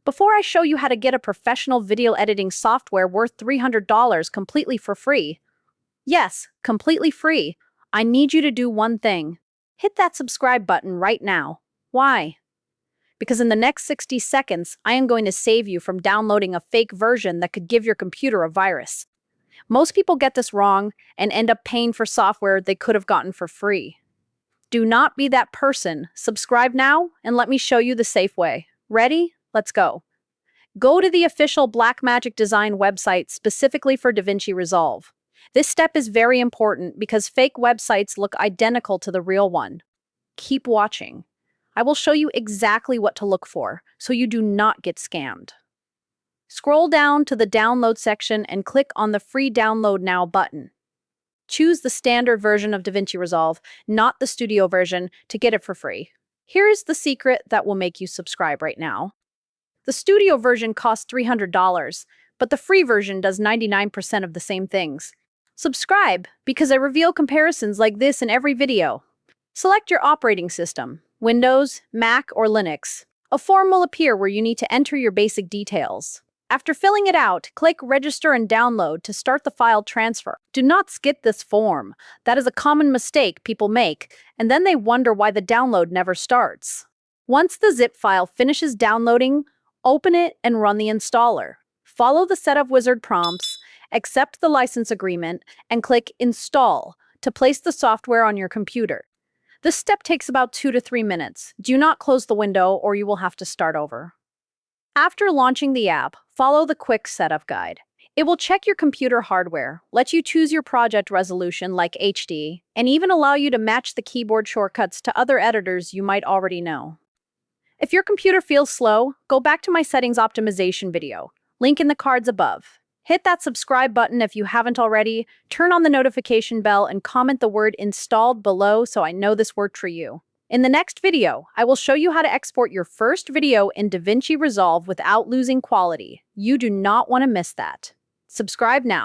Before I show you how to get a professional video editing software worth $300 completely for free, yes, completely free, I need you to do one thing. Hit that subscribe button right now. Why? Because in the next 60 seconds, I am going to save you from downloading a fake version that could give your computer a virus. Most people get this wrong and end up paying for software they could have gotten for free. Do not be that person. Subscribe now and let me show you the safe way. Ready? Let's go. Go to the official Blackmagic design website specifically for DaVinci Resolve. This step is very important because fake websites look identical to the real one. Keep watching. I will show you exactly what to look for so you do not get scammed. Scroll down to the download section and click on the free download now button. Choose the standard version of DaVinci Resolve, not the studio version, to get it for free. Here is the secret that will make you subscribe right now. The studio version costs $300, but the free version does 99% of the same things. Subscribe because I reveal comparisons like this in every video. Select your operating system, Windows, Mac, or Linux. A form will appear where you need to enter your basic details. After filling it out, click Register and Download to start the file transfer. Do not skip this form. That is a common mistake people make, and then they wonder why the download never starts. Once the zip file finishes downloading, open it and run the installer. Follow the setup wizard prompts, accept the license agreement, and click Install to place the software on your computer. This step takes about 2 to 3 minutes. Do not close the window or you will have to start over. After launching the app, follow the quick setup guide. It will check your computer hardware, let you choose your project resolution like HD, and even allow you to match the keyboard shortcuts to other editors you might already know. If your computer feels slow, go back to my settings optimization video, link in the cards above. Hit that subscribe button if you haven't already, turn on the notification bell, and comment the word installed below so I know this worked for you. In the next video, I will show you how to export your first video in DaVinci Resolve without losing quality. You do not want to miss that. Subscribe now.